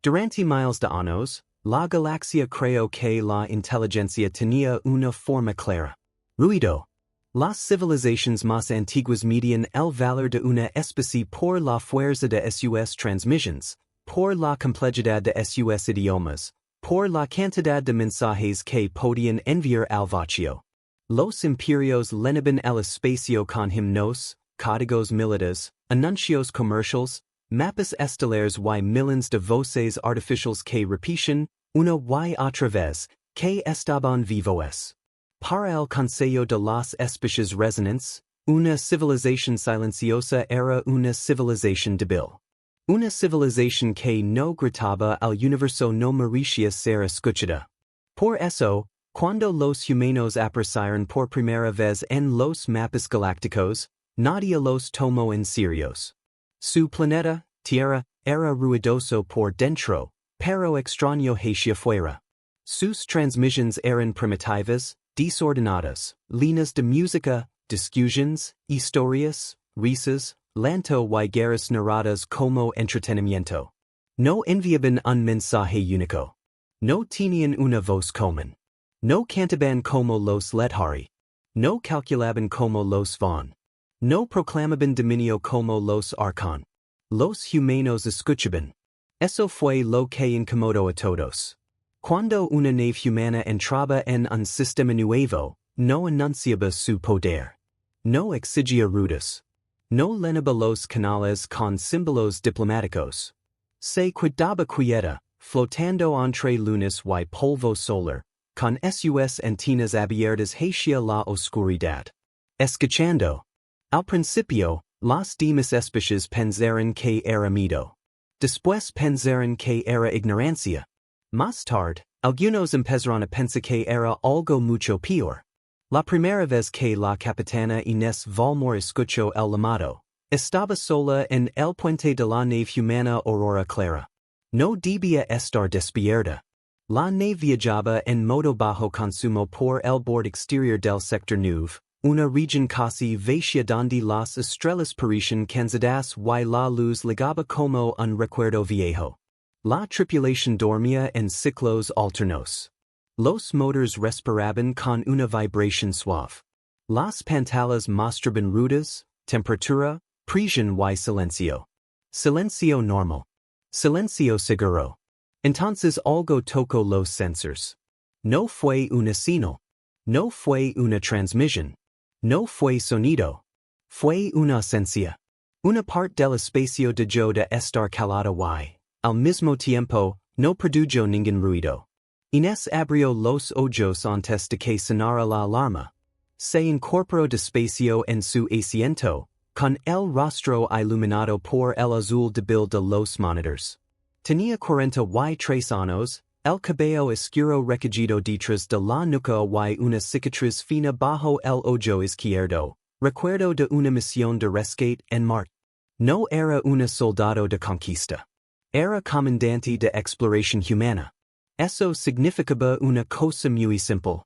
Durante miles de años, la galaxia creo que la inteligencia tenía una forma clara. Ruido. Las civilizaciones más antiguas medían el valor de una especie por la fuerza de sus transmissions, por la complejidad de sus idiomas, por la cantidad de mensajes que podían enviar al vacío. Los imperios llenaban el espacio con himnos, códigos militares, anuncios comerciales, mapas estelares y millones de voces artificiales que repetían, una y otra vez, que estaban vivos. Para el Consejo de las Especies Resonantes, una civilización silenciosa era una civilización débil. Una civilización que no gritaba al universo no merecía ser escuchada. Por eso, cuando los humanos aparecieron por primera vez en los mapas galácticos, nadie los tomó en serios. Su planeta, Tierra, era ruidoso por dentro, pero extraño hacia fuera. Sus transmissions eran primitivas, desordenadas, llenas de música, discusiones, historias, risas, llanto y guerras narradas como entretenimiento. No enviaban un mensaje único. No tenían una voz común. No cantaban como los Ledhari. No calculaban como los Von. No proclamaban dominio como los Archon. Los humanos escuchaban. Eso fue lo que incomodó a todos. Cuando una nave humana entraba en un sistema nuevo, no anunciaba su poder. No exigía rutas. No llenaba los canales con símbolos diplomáticos. Se quedaba quieta, flotando entre lunas y polvo solar, con sus antenas abiertas hacia la oscuridad. Escuchando. Al principio, las demás especies pensaron que era miedo. Después pensaron que era ignorancia. Más tarde, algunos empezaron a pensar que era algo mucho peor. La primera vez que la capitana Inés Valmor escuchó el llamado, estaba sola en el puente de la nave humana Aurora Clara. No debía estar despierta. La nave viajaba en modo bajo consumo por el borde exterior del sector 9, una región casi vacía donde las estrellas parecían cansadas y la luz ligaba como un recuerdo viejo. La tripulación dormía en ciclos alternos. Los motores respiraban con una vibración suave. Las pantallas mostraban rutas, temperatura, presión y silencio. Silencio normal. Silencio seguro. Entonces algo tocó los sensors. No fue una señal. No fue una transmisión. No fue sonido. Fue una esencia. Una parte del espacio dejó de estar calada y, al mismo tiempo, no produjo ningún ruido. Inés abrió los ojos antes de que sonara la alarma. Se incorporó despacio en su asiento, con el rostro iluminado por el azul débil de los monitors. Tenía 43 años, el cabello oscuro recogido detrás de la nuca y una cicatriz fina bajo el ojo izquierdo, recuerdo de una misión de rescate en Marte. No era un soldado de conquista. Era comandante de exploración humana. Eso significaba una cosa muy simple.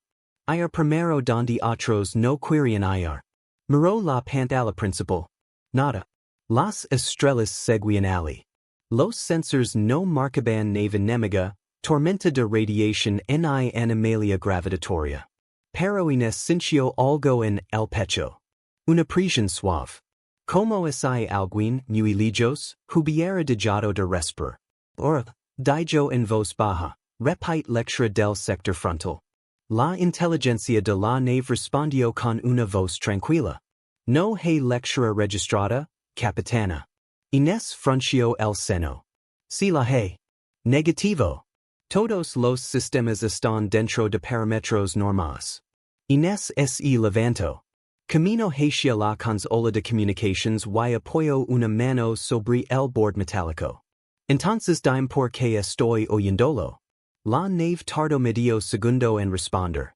Ir primero donde otros no querían ir. Miró la pantalla principal. Nada. Las estrellas seguían allí. Los sensors no marcaban nave enemiga, tormenta de radiación ni anomalía gravitatoria. Pero Inés sintió algo en el pecho. Una presión suave. Como si alguien muy lejos hubiera dejado de respirar. Dijo en voz baja, repite lectura del sector frontal. La inteligencia de la nave respondió con una voz tranquila. No hay lectura registrada, capitana. Inés frunció el seno. Sí la hay. Negativo. Todos los sistemas están dentro de parámetros normales. Inés se levantó. Camino hacia la consola de comunicaciones y apoyó una mano sobre el borde metálico. Entonces dime por qué estoy oyéndolo. La nave tardó medio segundo en responder.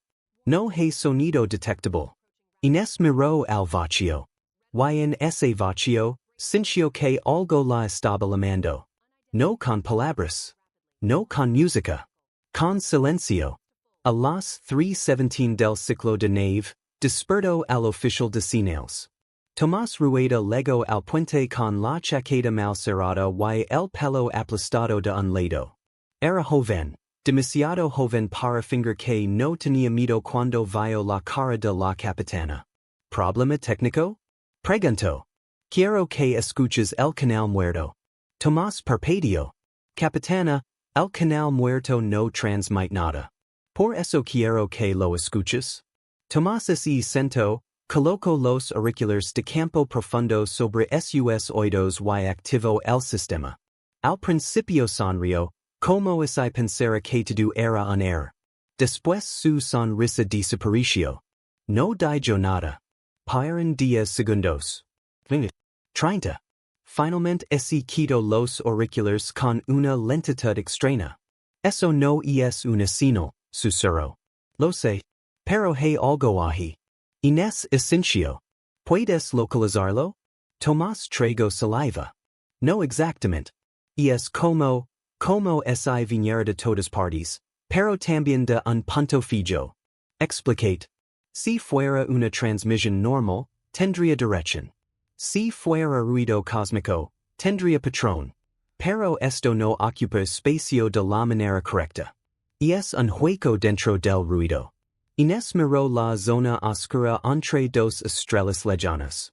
No hay sonido detectable. Inés miró al vacío. Y en ese vacío, sintió que algo la estaba llamando. No con palabras. No con música. Con silencio. A las 3:17 del ciclo de nave, despertó al oficial de señales. Tomás Rueda lego al puente con la chaqueta mal cerrada y el pelo aplastado de un lado. Era joven, demasiado joven para fingir que no tenía miedo cuando vio la cara de la capitana. ¿Problema técnico? Preguntó. Quiero que escuches el canal muerto. Tomás parpadeó. Capitana, el canal muerto no transmite nada. Por eso quiero que lo escuches. Tomás se sentó, colocó los auriculares de campo profundo sobre sus oídos y activó el sistema. Al principio sonrió, como si pensara que todo era un error. Después su sonrisa desapareció. No dijo nada. Pasaron 10 segundos. 30. Finalmente se quitó los auriculares con una lentitud extraña. Eso no es una señal, susurró. Lo sé. Pero hay algo ahí. Inés asintió. ¿Puedes localizarlo? Tomás tragó saliva. No exactamente. Es como si viniera de todas partes, pero también de un punto fijo. Explicate. Si fuera una transmisión normal, tendría dirección. Si fuera ruido cósmico, tendría patrón. Pero esto no ocupa espacio de la manera correcta. Es un hueco dentro del ruido. Inés miró la zona oscura entre dos estrellas lejanas.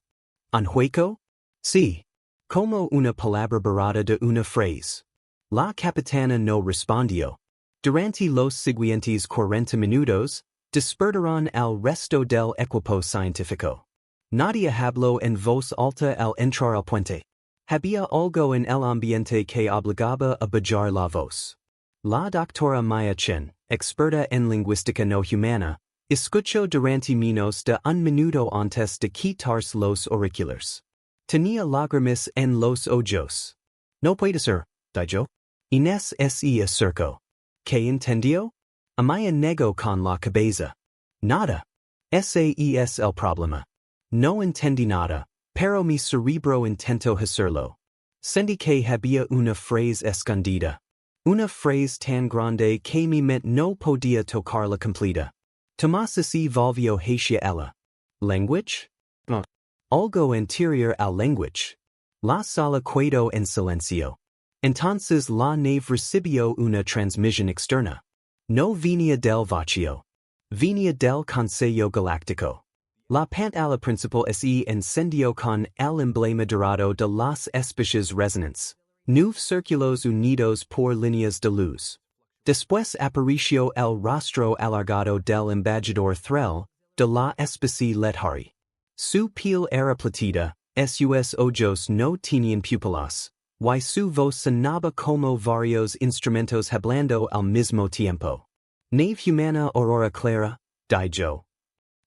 ¿Un hueco? Sí. Como una palabra borrada de una frase. La capitana no respondió. Durante los siguientes 40 minutos, despertaron al resto del equipo científico. Nadie habló en voz alta al entrar al puente. Había algo en el ambiente que obligaba a bajar la voz. La doctora Maya Chen, experta en lingüística no humana, escuchó durante menos de un minuto antes de quitarse los auriculares. Tenía lágrimas en los ojos. No puede ser, dijo. Inés se acercó. ¿Qué entendió? Amaya negó con la cabeza. Nada. Ese es el problema. No entendí nada, pero mi cerebro intentó hacerlo. Sentí que había una frase escondida. Una frase tan grande que mi mente no podía tocarla completa. Tomás se volvió hacia ella. ¿Language? No. Algo anterior al language. La sala quedó en silencio. Entonces la nave recibió una transmisión externa. No venía del vacío. Venía del Consejo Galáctico. La pantalla principal se encendió con el emblema dorado de las especies resonantes. 9 círculos unidos por líneas de luz. Después apareció el rostro alargado del embajador Threl, de la especie Lethari. Su piel era platida, sus ojos no tenían pupilas, y su voz sonaba como varios instrumentos hablando al mismo tiempo. Nave humana Aurora Clara, dijo.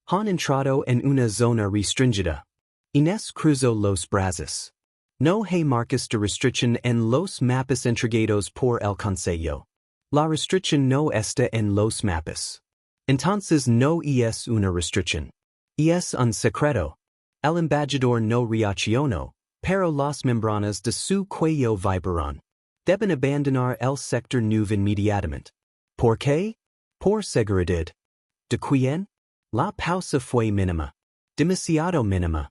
Han entrado en una zona restringida. Inés cruzó los brazos. No hay marcas de restricción en los mapas entregados por el Consejo. La restricción no está en los mapas. Entonces no es una restricción. Es un secreto. El embajador no reaccionó, pero las membranas de su cuello vibraron. Deben abandonar el sector 9 inmediatamente. ¿Por qué? Por seguridad. ¿De quién? La pausa fue mínima. Demasiado mínima.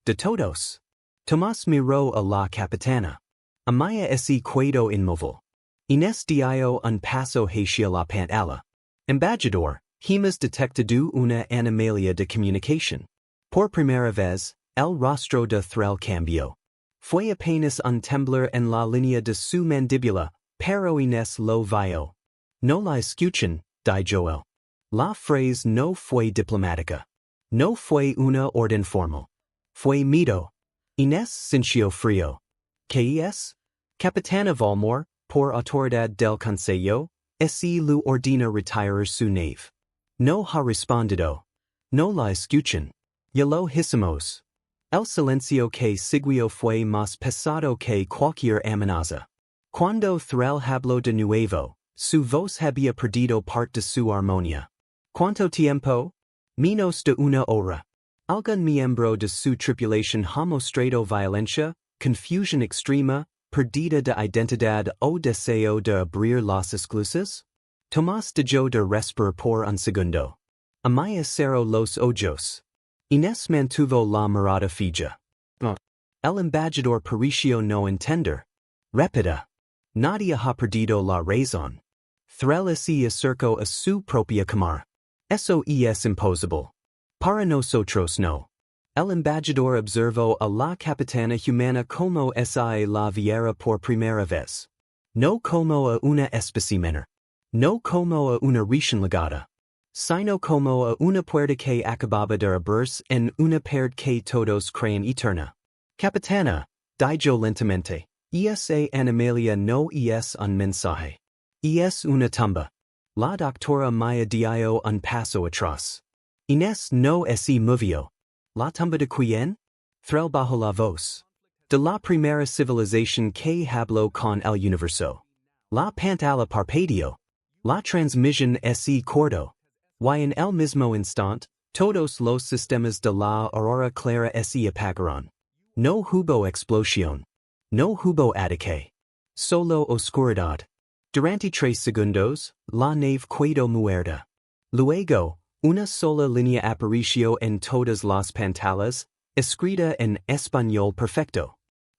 De todos. Tomás miró a la capitana. Amaya se quedó inmóvil. Inés dio un paso hacia la pantalla. Embajador, hemos detectado una anomalía de comunicación. Por primera vez, el rostro de Threl cambió. Fue apenas un temblor en la línea de su mandíbula, pero Inés lo vio. No la escuchan, dijo él. La frase no fue diplomática. No fue una orden formal. Fue miedo. Inés sintió frío. ¿Qué es? Capitana Valmor, por autoridad del Consejo, se le ordena retirar su nave. No ha respondido. No la escuchan. Ya lo hicimos. El silencio que siguió fue más pesado que cualquier amenaza. Cuando Threl habló de nuevo, su voz había perdido parte de su armonía. ¿Cuánto tiempo? Menos de una hora. Algún miembro de su tripulación ha mostrado violencia, confusión extrema, pérdida de identidad o deseo de abrir las esclusas? Tomás dejó de respirar por un segundo. Amaya cerró los ojos. Inés mantuvo la mirada fija. El embajador pareció no entender. Repita. Nadie ha perdido la razón. Threl se acercó a su propia cámara. Eso es imposible. Para nosotros no. El embajador observó a la capitana humana como si la viera por primera vez. No como a una especie menor. No como a una recién llegada. Sino como a una puerta que acababa de abrirse en una pared que todos creen eterna. Capitana, dijo lentamente, es animalia no es un mensaje. Es una tumba. La doctora Maya dio un paso atrás. Inés no se movió. ¿La tumba de quién? Threl bajo la voz. De la primera civilización que habló con el universo. La pantalla parpadeó. La transmisión se cortó. Y en el mismo instante, todos los sistemas de la Aurora Clara se apagaron. No hubo explosión. No hubo ataque. Solo oscuridad. Durante 3 segundos, la nave quedó muerta. Luego, una sola línea apareció en todas las pantallas, escrita en español perfecto.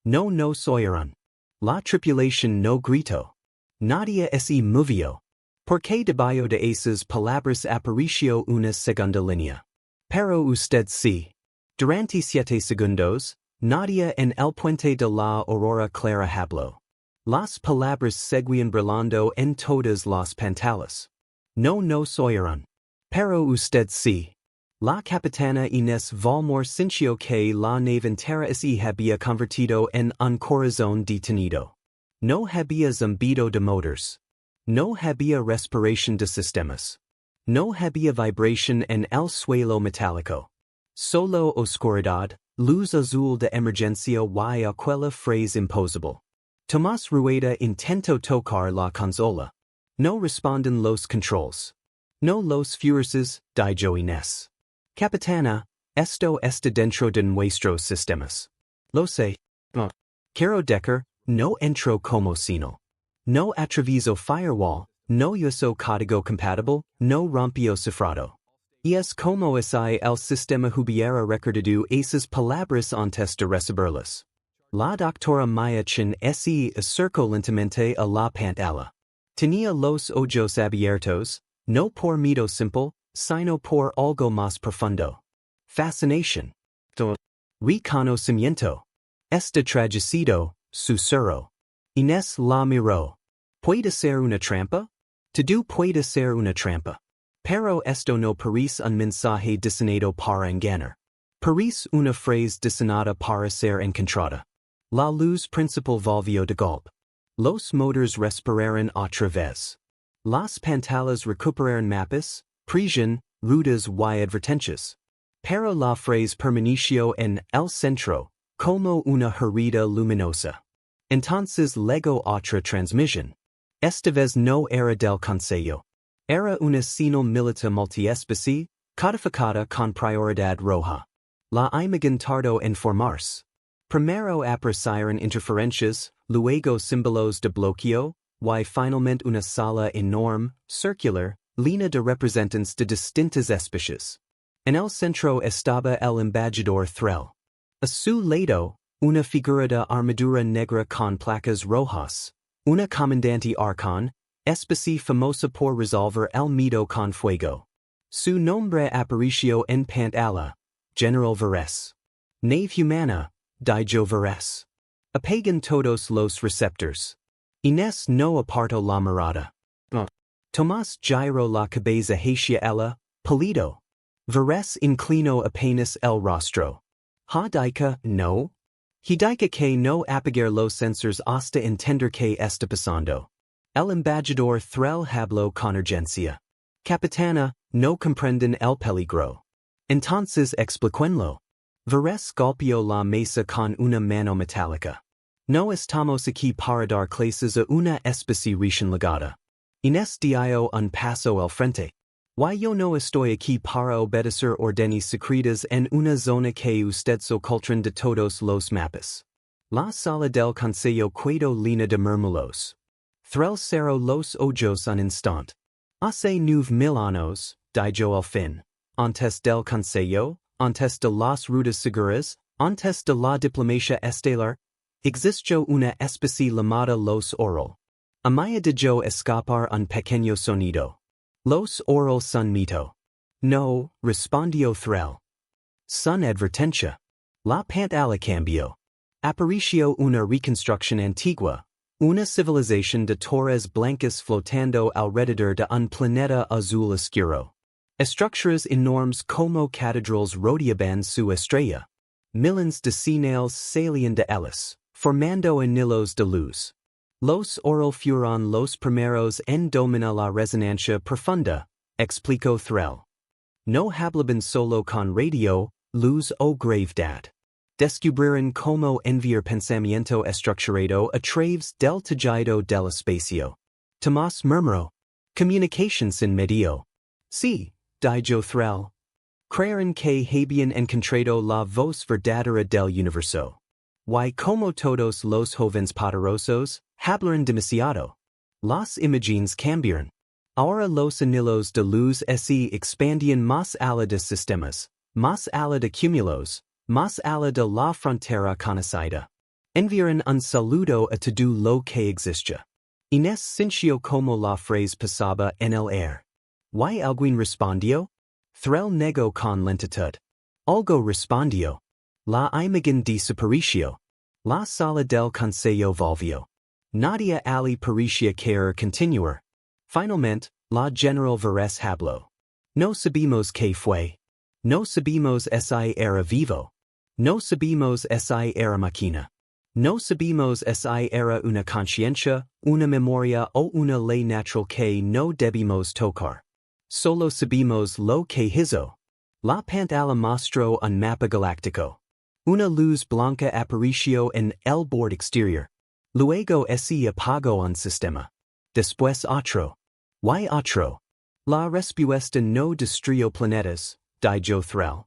No nos oyeron. La tripulación no gritó. Nadie se movió. Porque debajo de esas palabras apareció una segunda línea. Pero usted sí. Durante 7 segundos, nadie en el puente de la Aurora Clara habló. Las palabras seguían brillando en todas las pantallas. No nos oyeron. Pero usted sí. La capitana Inés Valmor sintió que la nave entera se había convertido en un corazón detenido. No había zumbido de motors. No había respiración de sistemas. No había vibración en el suelo metálico. Solo oscuridad, luz azul de emergencia y aquella frase imposible. Tomás Rueda intentó tocar la consola. No responden los controls. No los fuerces, dijo Inés. Capitana, esto está dentro de nuestros sistemas. Lo sé. Quiero decir, no entro como sino. No atravieso firewall, no uso código compatible, no rompio cifrado. Es como si el sistema hubiera recordado esas palabras antes de recibirlas. La doctora Maya se acercó lentamente a la pantalla. Tenía los ojos abiertos, no por miedo simple, sino por algo más profundo. Fascinación. Reconocimiento. Está trajecido, susurró. Inés la miró. ¿Puede ser una trampa? Todo puede ser una trampa. Pero esto no parece un mensaje diseñado para engañar. Parece una frase diseñada para ser encontrada. La luz principal volvió de golpe. Los motores respiraron otra vez. Las pantallas recuperaron mapas, presión, rutas y advertencias. Pero la frase permaneció en el centro, como una herida luminosa. Entonces llegó otra transmisión. Esta vez no era del Consejo. Era una señal militar multiespecie, codificada con prioridad roja. La imagen tardó en formarse. Primero aparecieron interferencias, luego símbolos de bloqueo, y finalmente una sala enorme, circular, llena de representantes de distintas especies. En el centro estaba el embajador Threl. A su lado, una figura de armadura negra con placas rojas, una comandante arcón, especie famosa por resolver el miedo con fuego. Su nombre apareció en pantalla, General Veres. Nave humana, dijo Veres. Apagan todos los receptors. Inés no apartó la mirada. Tomás giró la cabeza hacia ella, pálido. Veres inclinó apenas el rostro. Ha dicho no? He dijo que no apagar los sensors hasta entender que está pasando. El embajador Threl habló con urgencia. Capitana, no comprenden el peligro. Entonces explíquenlo. Veres golpeó la mesa con una mano metálica. No estamos aquí para dar clases a una especie recién llegada. Inés dio un paso al frente. Yo no estoy aquí para obedecer órdenes secretas en una zona que usted se ocultan de todos los mapas. La sala del Consejo quedó llena de murmullos. Threl cerró los ojos un instante. Hace 9000 años, dijo al fin, antes del Consejo, antes de las rutas seguras, antes de la diplomacia estelar, existió una especie llamada los oral. Amaya de yo escapar un pequeño sonido. Los oral son mito. No, respondió Threl. Son advertencia. La pantalla cambió. Aparicio una reconstrucción antigua. Una civilización de torres blancas flotando alrededor de un planeta azul oscuro. Estructuras enormes como catedrales rodeaban su estrella. Millones de señales salían de ellas, formando anillos de luz. Los oral fueron los primeros en dominar la resonancia profunda, explicó Threl. No hablaban solo con radio, luz o gravedad. Descubrieron cómo enviar pensamiento estructurado a través del tejido del espacio. Tomás murmuró. Comunicación sin medio. Sí, dijo Threl. Creyeron que habían encontrado la voz verdadera del universo. Y como todos los jóvenes poderosos, hablaron demasiado. Las imágenes cambiaron. Ahora los anillos de luz se expandían más allá de sistemas, más allá de cúmulos, más allá de la frontera conocida. Enviaron un saludo a todo lo que existe. Inés sintió como la frase pasaba en el aire. ¿Y alguien respondió? Threl negó con lentitud. Algo respondió. La imagen desapareció. La sala del consejo volvió. Nadie ali parecía querer continuar. Finalmente, la general Veres habló. No sabemos qué fue. No sabemos si era vivo. No sabemos si era máquina. No sabemos si era una conciencia, una memoria o una ley natural que no debemos tocar. Solo sabemos lo que hizo. La pantalla mostró un mapa galáctico. Una luz blanca apareció en el borde exterior. Luego se apagó un sistema. Después otro. Y otro. La respuesta no destruyó planetas, dijo Threl.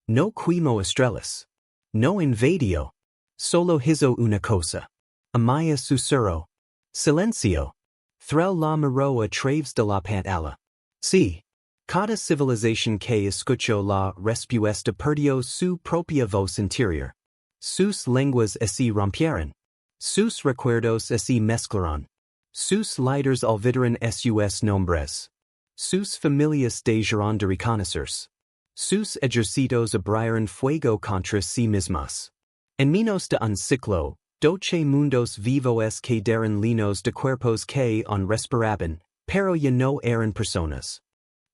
No quemó estrellas. No invadió. Solo hizo una cosa. Amaya susurró. Silencio. Threl la miró a través de la pantalla. Sí. Cada civilización que escuchó la respuesta perdió su propia voz interior. Sus lenguas se rompieron. Sus recuerdos se mezclaron. Sus líderes olvidaron sus nombres. Sus familias dejaron de reconocerse. Sus ejércitos abrieron fuego contra sí mismas. En menos de un ciclo, 12 mundos vivos quedaron llenos de cuerpos que aún respiraban, pero ya no eran personas.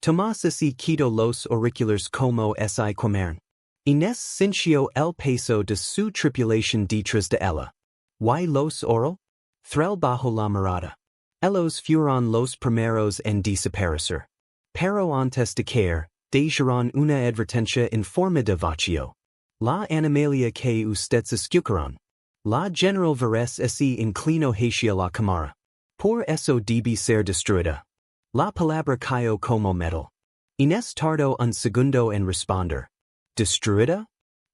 Tomás se quitó los auriculares como si comer. Inés sintió el peso de su tripulación detrás de ella. ¿Y los oral? Threl bajó la mirada. Ellos fueron los primeros en desaparecer. Pero antes de caer, dejaron una advertencia en forma de vacío. La animalia que ustedes escucharon. La general Veres se inclinó hacia la cámara. Por eso debe ser destruida. La palabra cayó como metal. Inés tardó un segundo en responder. ¿Destruida?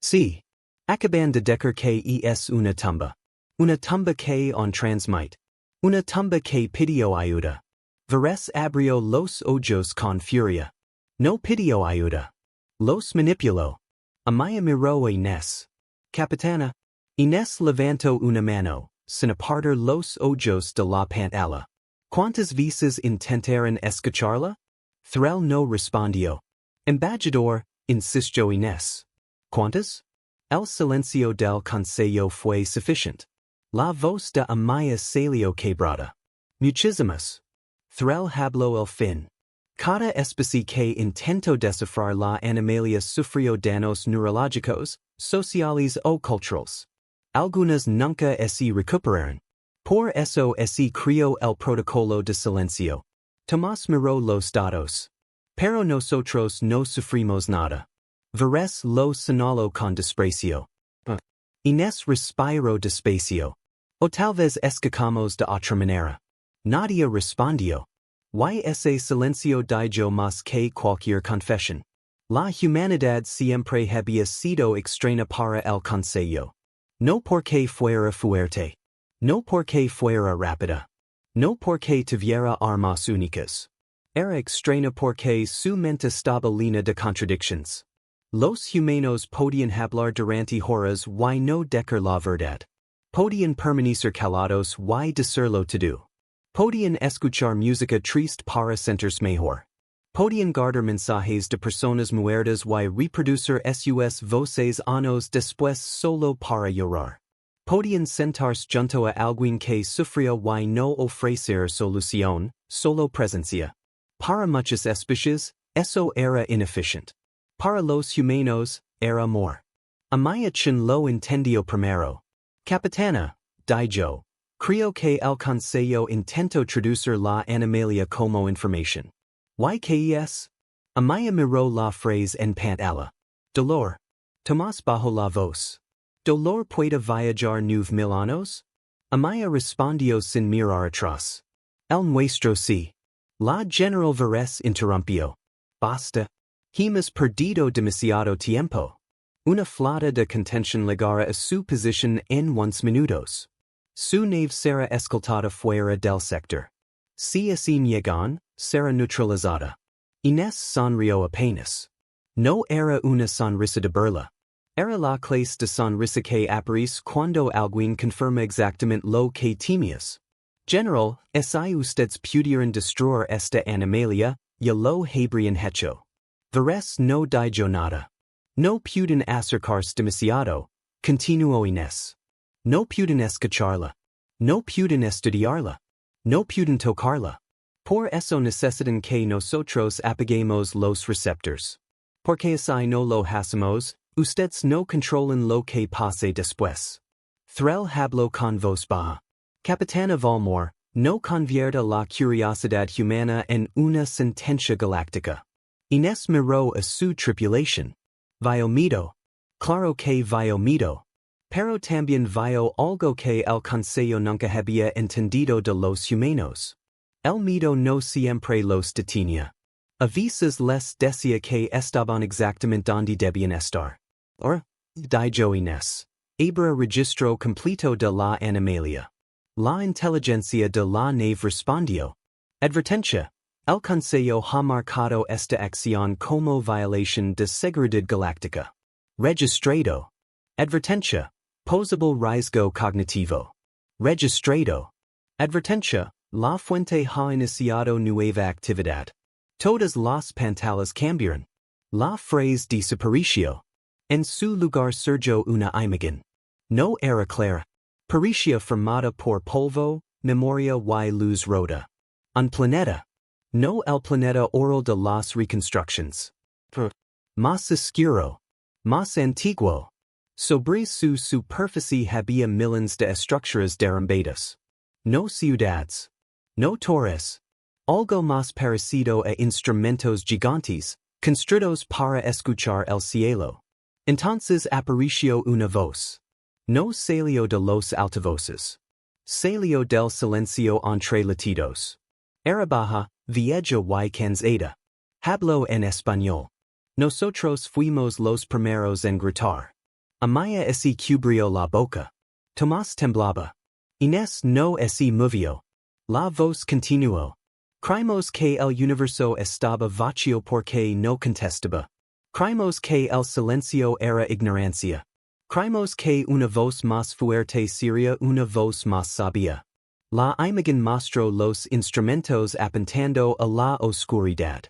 Sí. Acaban de decir que es una tumba. Una tumba que on transmite. Una tumba que pidió ayuda. Veres abrió los ojos con furia. No pidió ayuda. Los manipuló. Amaya miró a Inés. Capitana. Inés levantó una mano, sin apartar los ojos de la pantalla. ¿Cuántas veces intentaron escucharla? Threl no respondió. Embajador, insistió Inés. ¿Cuántas? El silencio del consejo fue suficiente. La voz de Amaya salió quebrada. Muchísimas. Threl habló al fin. Cada especie que intentó descifrar la animalia sufrió daños neurológicos, sociales o culturales. Algunas nunca se recuperaron. Por eso se creó el protocolo de silencio. Tomás miró los datos. Pero nosotros no sufrimos nada. Veres lo señaló con desprecio. Inés respiró despacio. O tal vez escapamos de otra manera. Nadie respondió. Y ese silencio dijo más que cualquier confesión. La humanidad siempre había sido extraña para el consejo. No porque fuera fuerte. No porque fuera rápida. No porque tuviera armas únicas. Era extraña porque su mente estaba llena de contradicciones. Los humanos podían hablar durante horas y no decir la verdad. Podían permanecer calados y decirlo todo. Podían escuchar música triste para sentirse mejor. Podían guardar mensajes de personas muertas y reproducir sus voces años después solo para llorar. Podían sentarse junto a alguien que sufría y no ofrecer solución, solo presencia. Para muchas especies, eso era ineficiente. Para los humanos, era amor. Amaya quien lo entendió primero. Capitana, dijo, creo que el Consejo intentó traducir la animalia como información. ¿Y qué es? Amaya miró la frase en pantalla. Dolor. Tomás bajó la voz. ¿Dolor puede viajar 9,000 años? Amaya respondió sin mirar atrás. El nuestro sí. La general Veres interrumpió. Basta. Hemos perdido demasiado tiempo. Una flauta de contención llegará a su posición en unos minutos. Su nave será escoltada fuera del sector. Si así llegan, será neutralizada. Inés sonrió apenas. No era una sonrisa de burla. Era la clase de sonrisa que aparece cuando alguien confirma exactamente lo que temías. General, si ustedes pudieran destruir esta animalia, ya lo habrían hecho. Veres no dijo nada. No pueden acercarse demasiado, continuó Inés. No pueden escucharla. No pueden estudiarla. No pueden tocarla. Por eso necesitan que nosotros apaguemos los receptores. Porque si no lo hacemos, ustedes no controlan lo que pase después. Threl habló con voz baja. Capitana Valmor, no convierta la curiosidad humana en una sentencia galáctica. Inés miró a su tripulación. Vio miedo. Claro que vio miedo. Pero también vio algo que el Consejo nunca había entendido de los humanos. El miedo no siempre los detenía. A veces les decía que estaban exactamente donde debían estar. Dijo Inés. Abra registro completo de la animalia. La inteligencia de la nave respondió. Advertencia. El Consejo ha marcado esta acción como violación de seguridad galáctica. Registrado. Advertencia. Posible riesgo cognitivo. Registrado. Advertencia. La fuente ha iniciado nueva actividad. Todas las pantallas cambiaron. La frase desapareció. En su lugar surgió una imagen. No era clara. Parecía formada por polvo, memoria y luz rota. Un planeta. No el planeta oral de las reconstrucciones. Más oscuro. Más antiguo. Sobre su superficie había miles de estructuras derrumbadas. No ciudades. No torres. Algo más parecido a instrumentos gigantes, construidos para escuchar el cielo. Entonces apareció una voz. No salió de los altavoces. Salió del silencio entre latidos. Era baja, vieja y cansada. Habló en español. Nosotros fuimos los primeros en gritar. Amaya así cubrió la boca. Tomás temblaba. Inés no así movió. La voz continuó. Creímos que el universo estaba vacío porque no contestaba. Creímos que el silencio era ignorancia. Creímos que una voz más fuerte sería una voz más sabia. La imagen mostró los instrumentos apuntando a la oscuridad.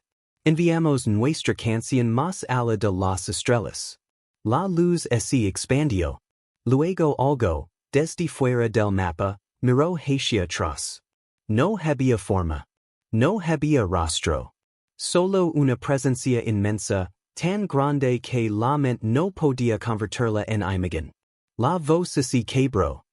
Enviamos nuestra canción más allá de las estrellas. La luz así expandió. Luego algo, desde fuera del mapa, miró hacia atrás. No había forma. No había rostro. Solo una presencia inmensa, tan grande que la mente no podía convertirla en imagen. La voz así quebró.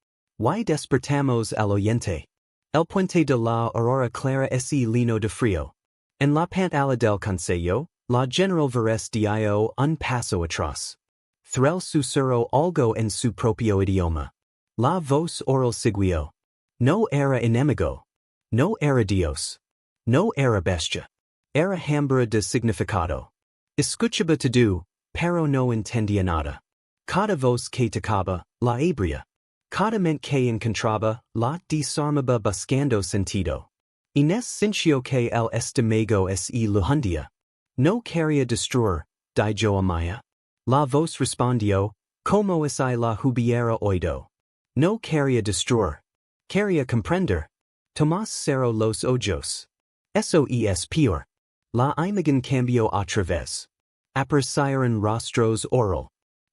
Y despertamos al oyente. El puente de la Aurora Clara así lleno de frío. En la pantalla del Consejo, la general Veres dio un paso atrás. Threl susurró algo en su propio idioma. La voz oral siguió. No era enemigo. No era Dios. No era bestia. Era hambra de significado. Escuchaba todo, pero no entendía nada. Cada voz que tocaba, la abría. Cada mente que encontraba, la desarmaba buscando sentido. Inés sintió que el estómago es y lujandía. No quería destruir, dijo Amaya. La voz respondió, como es la hubiera oído. No quería destruir. Quería comprender. Tomás cerró los ojos. Eso es peor. La imagen cambió otra vez. Aparecieron rostros oral.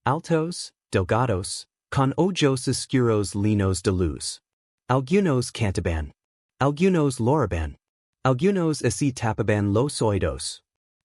Altos, delgados, con ojos oscuros llenos de luz. Algunos cantaban. Algunos loraban. Algunos así tapaban los oídos.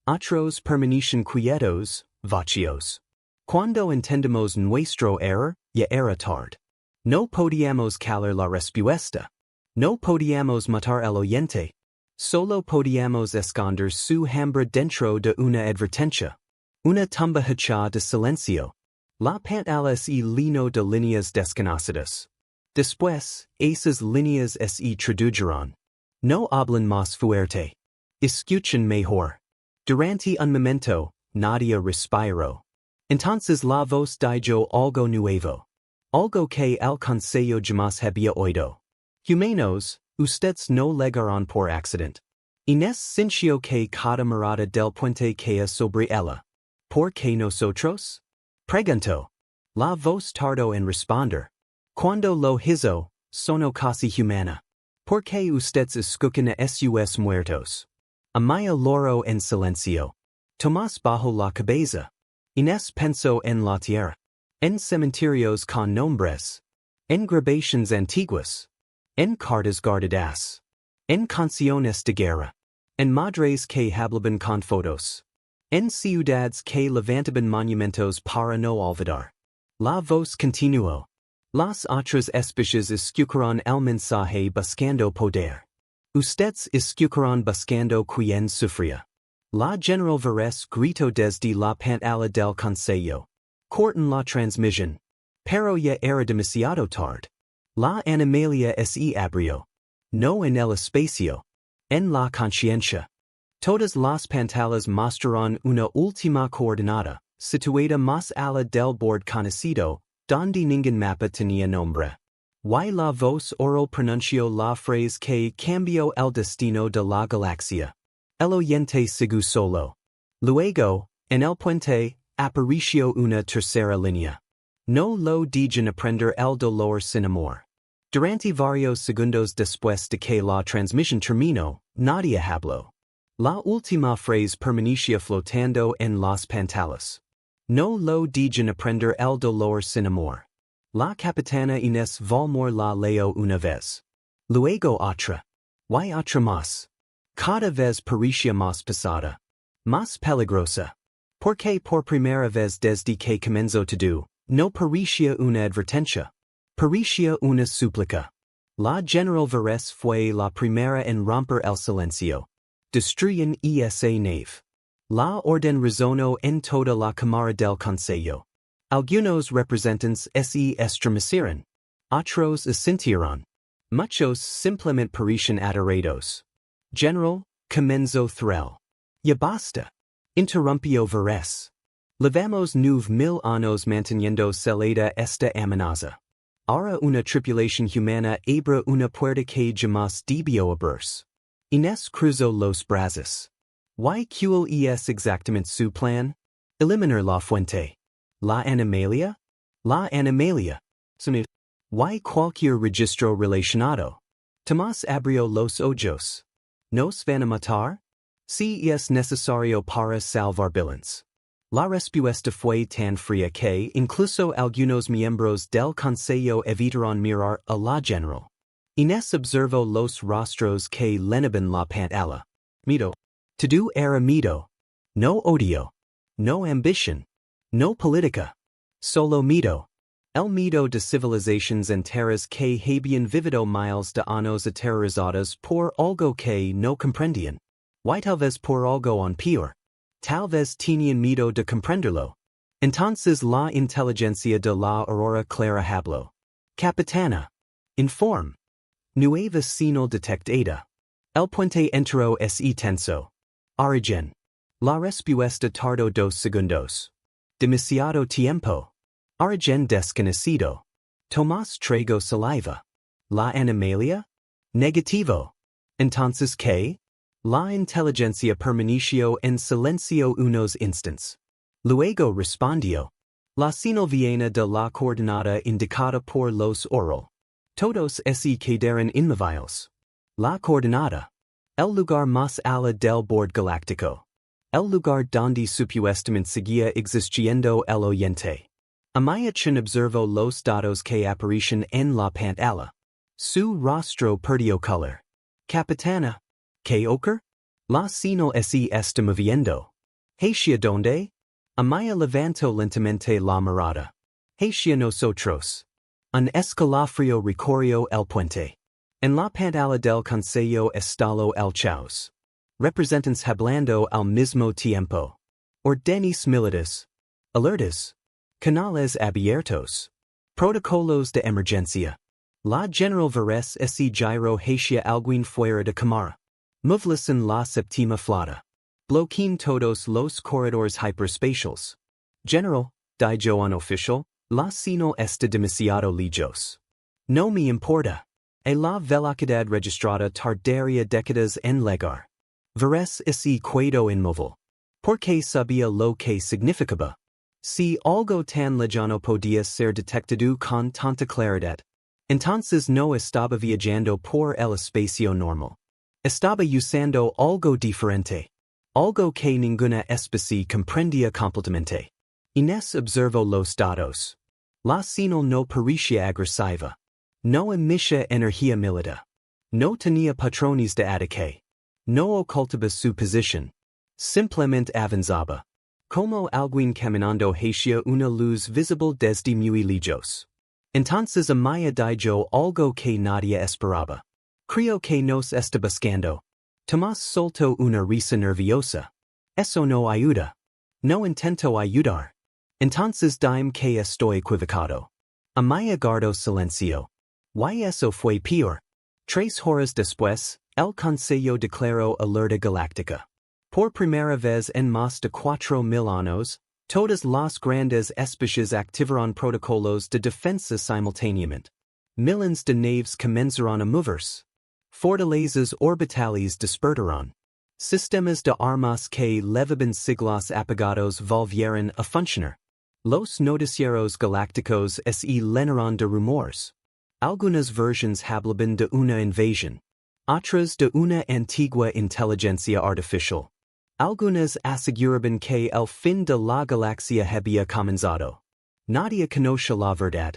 Otros permanecían quietos, vacíos. Cuando entendemos nuestro error, ya era tarde. No podíamos calar la respuesta. No podíamos matar al oyente. Solo podíamos esconder su hambre dentro de una advertencia. Una tumba hecha de silencio. La pantalla es lleno de líneas desconocidas. Después, esas líneas se tradujeron. No hablan más fuerte. Escuchan mejor. Durante un momento, nadie respiró. Entonces la voz dijo algo nuevo. Algo que el consejo jamás había oído. Humanos, ustedes no llegaron por accidente. Inés sintió que cada mirada del puente caía sobre ella. ¿Por qué nosotros? Preguntó. La voz tardó en responder. Cuando lo hizo, sonó casi humana. ¿Por qué ustedes escuchan a sus muertos? Amaya loro en silencio. Tomás bajó la cabeza. Inés pensó en la tierra. En cementerios con nombres. En grabaciones antiguas. En cartas guardadas. En canciones de guerra. En madres que hablaban con fotos. En ciudades que levantaban monumentos para no olvidar. La voz continuó. Las otras especies escucharon el mensaje buscando poder. Ustedes escucharon buscando quien sufría. La General Veres gritó desde la pantalla del consejo. Cortan la transmisión. Pero ya era demasiado tarde. La animalia se abrió. No en el espacio. En la conciencia. Todas las pantallas mostraron una última coordenada, situada más allá del borde conocido, donde ningún mapa tenía nombre. Y la voz oral pronunció la frase que cambió el destino de la galaxia. El oyente siguió solo. Luego, en el puente, apareció una tercera línea. No lo dejan aprender el dolor sin amor. Durante varios segundos después de que la transmisión terminó, nadie habló. La última frase permanecía flotando en las pantallas. No lo dejan aprender el dolor sin amor. La capitana Inés Valmor la leyó una vez. Luego otra. Y otra más. Cada vez parecía más pesada. Más peligrosa. Porque por primera vez desde que comenzó todo, no parecía una advertencia. Parecía una súplica. La General Veres fue la primera en romper el silencio. Destruyen esa nave. La orden resonó en toda la cámara del consejo. Algunos representantes se estremecieron. Otros asintieron. Muchos simplemente parecían aterrados. General, comenzó Threl. Ya basta. Interrumpió Veres. Llevamos 9000 años manteniendo celada esta amenaza. Ahora una tripulación humana abre una puerta que jamás debió abrirse. Inés cruzó los brazos. ¿Y cuál es exactamente su plan? Eliminar la fuente. ¿La animalia? La animalia. Sonido. ¿Y cualquier registro relacionado? Tomás abrió los ojos. ¿Nos van a matar? Si es necesario para salvar villains. La respuesta fue tan fría que incluso algunos miembros del consejo evitaron mirar a la general. Inés observó los rostros que llenaban la pantalla. Miedo. Todo era miedo. No odio. No ambición. No política. Solo miedo. El miedo de civilizaciones enteras que habían vivido miles de años aterrorizadas por algo que no comprendían. Y tal vez por algo aún peor. Tal vez tenían miedo de comprenderlo. Entonces la inteligencia de la Aurora Clara habló. Capitana. Inform. Nueva señal detectada. El puente entero se tenso. Origen. La respuesta tardó 2 segundos. Demasiado tiempo. Origen desconocido. Tomás tragó saliva. La animalia? Negativo. Entonces, ¿qué? La inteligencia permaneció en silencio unos instantes. Luego respondió. La señal viene de la coordenada indicada por los oral. Todos se quedaron inmóviles. La coordenada. El lugar más allá del borde galáctico. El lugar donde supuestamente seguía existiendo el oyente. Amaya Chen observó los datos que aparecían en la pantalla. Su rostro perdió color. Capitana. ¿Qué ocurre? La señal se está moviendo. ¿Hacia dónde? Amaya levantó lentamente la mirada. Hacia nosotros. Un escalofrío recorrió el puente. En la pantalla del Consejo estalló el caos. Representantes hablando al mismo tiempo. Órdenes militares. Alertas. Canales abiertos. Protocolos de emergencia. La General Veres se giro hacia alguien fuera de cámara. Movilis en la séptima flota. Bloqueen todos los corredores hyperspatials. General, dijo un oficial, la señal está demasiado lejos. No me importa. La velocidad registrada tardaría décadas en llegar. Veres se quedó inmóvil. Porque sabía lo que significaba. Si algo tan lejano podía ser detectado con tanta claridad, entonces no estaba viajando por el espacio normal. Estaba usando algo diferente. Algo que ninguna especie comprendía completamente. Inés observó los datos. La señal no parecía agresiva. No emitía energía milita. No tenía patrones de ataque. No ocultaba su posición. Simplemente avanzaba. Como alguien caminando hacia una luz visible desde muy lejos. Entonces Amaya dijo algo que nadie esperaba. Creo que nos está buscando. Tomás soltó una risa nerviosa. Eso no ayuda. No intento ayudar. Entonces dime que estoy equivocado. Amaya guardó silencio. Y eso fue peor. 3 horas después, el Consejo declaró alerta galáctica. Por primera vez en más de 4,000 años, todas las grandes especies activaron protocolos de defensa simultáneamente. Millones de naves comenzaron a moverse. Fortalezas orbitales despertaron. Sistemas de armas que llevaban siglos apagados volvieron a funcionar. Los noticieros galácticos se llenaron de rumores. Algunas versiones hablaban de una invasión. Otras de una antigua inteligencia artificial. Algunas aseguraban que el fin de la galaxia había comenzado. Nadie conoce la verdad.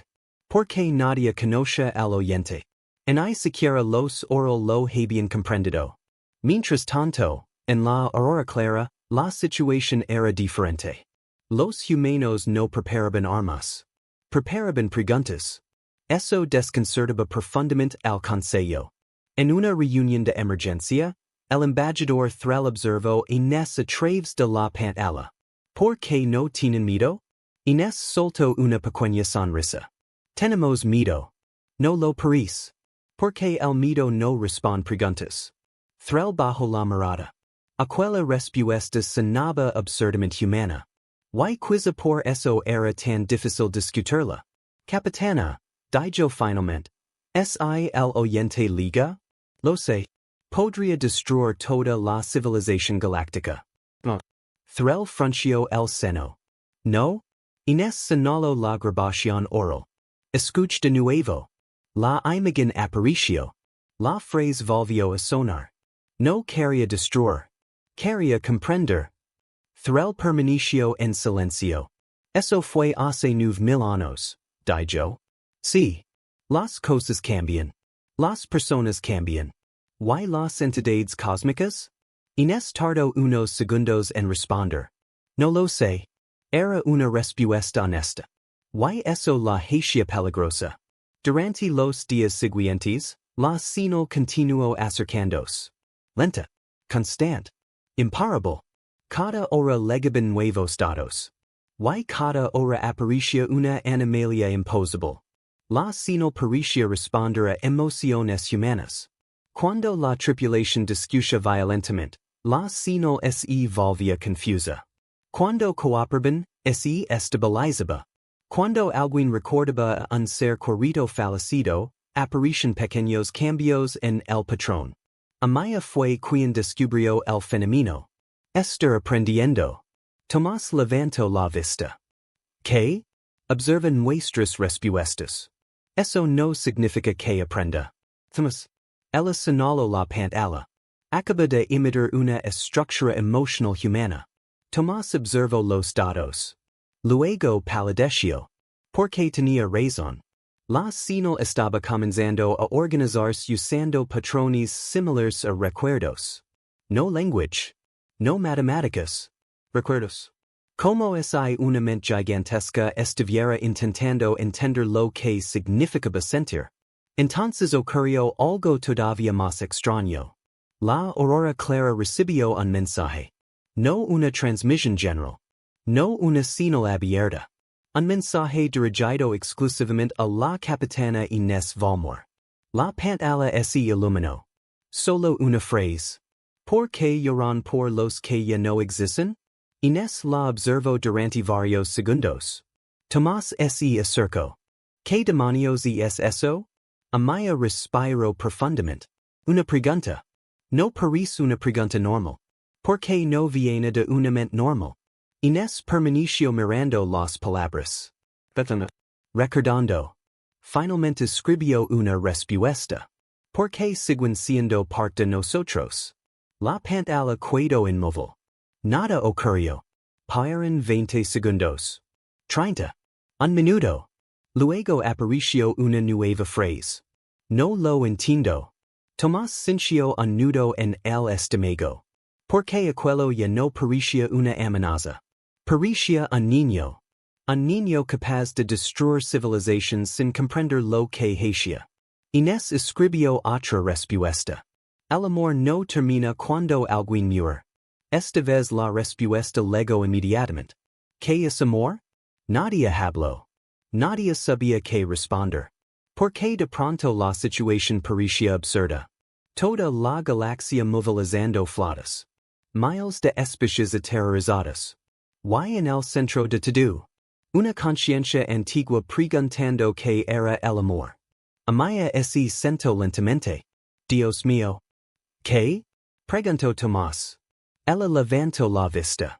Porque nadie conoce al oyente. Ni siquiera los oral lo habían comprendido. Mientras tanto, en la Aurora Clara, la situación era diferente. Los humanos no preparaban armas. Preparaban preguntas. Eso desconcertaba profundamente al Consejo. En una reunión de emergencia, el embajador Threl observó Inés a través de la pantalla. ¿Por qué no tienen miedo? Inés soltó una pequeña sonrisa. Tenemos miedo. No lo parece. Porque el miedo no responde preguntas. Threl bajó la mirada. Aquella respuesta sonaba absurdamente humana. ¿Y quizá por eso era tan difícil discutirla? Capitana, dijo finalmente. ¿Es el oyente liga? Lo sé. Podría destruir toda la civilización galáctica. Threl frunció el seno. No? Inés señaló la grabación oral. Escuch de nuevo. La imagen apareció. La frase volvió a sonar. No quería destruir. Quería comprender. Threl permaneció en silencio. Eso fue hace 9,000 años, dijo. Sí. Las cosas cambian. Las personas cambian. ¿Y las entidades cósmicas? Inés tardó unos segundos en responder. No lo sé. Era una respuesta honesta. ¿Y eso la hacía peligrosa? Durante los días siguientes, la señal continuó acercándose. Lenta. Constante. Imparable. Cada hora llegaban nuevos datos. Y cada hora aparecía una anomalía imposible. La señal parecía responder a emociones humanas. Cuando la tripulación discutía violentamente, la señal se volvía confusa. Cuando cooperaban, se estabilizaba. Cuando alguien recordaba a un ser querido fallecido, aparecían pequeños cambios en el patrón. Amaya fue quien descubrió el fenómeno. Estar aprendiendo. Tomás levanto la vista. ¿Qué? Observa nuestras respuestas. Eso no significa que aprenda. Tomás. Ella señaló la pantalla. Acaba de emitir una estructura emocional humana. Tomás observó los datos. Luego palideció. Porque tenía razón. La sino estaba comenzando a organizarse usando patrones similares a recuerdos. No language. No matemáticas. Recuerdos. Como si una mente gigantesca estuviera intentando entender lo que significaba sentir. Entonces ocurrió algo todavía más extraño. La Aurora Clara recibió un mensaje. No una transmisión general. No una señal abierta. Un mensaje dirigido exclusivamente a la capitana Inés Valmor. La pantalla se iluminó. Solo una frase. ¿Por qué lloran por los que ya no existen? Inés la observó durante varios segundos. Tomás se acercó. ¿Qué demonios es eso? Amaya respiró profundamente. Una pregunta. No parece una pregunta normal. ¿Por qué no viene de una mente normal? Inés permaneció mirando las palabras. Recordando. Finalmente escribió una respuesta. ¿Por qué siguen siendo parte de nosotros? La pantalla quedó inmóvil. Nada ocurrió. Pasaron 20 segundos. 30. Un minuto. Luego apareció una nueva frase. No lo entiendo. Tomás sintió un nudo en el estómago. Porque aquello ya no parecía una amenaza. Parecía un niño. Un niño capaz de destruir civilizaciones sin comprender lo que hacía. Inés escribió otra respuesta. El amor no termina cuando alguien muere. Esta vez la respuesta llegó inmediatamente. ¿Qué es amor? Nadie habló. Nadie sabía qué responder. Porque de pronto la situación parecía absurda. Toda la galaxia movilizando flotas. Miles de especies aterrorizadas. ¿Y en el centro de todo? Una conciencia antigua preguntando qué era el amor. Amaya se sentó lentamente. Dios mío. ¿Qué? Preguntó Tomás. Ella levantó la vista.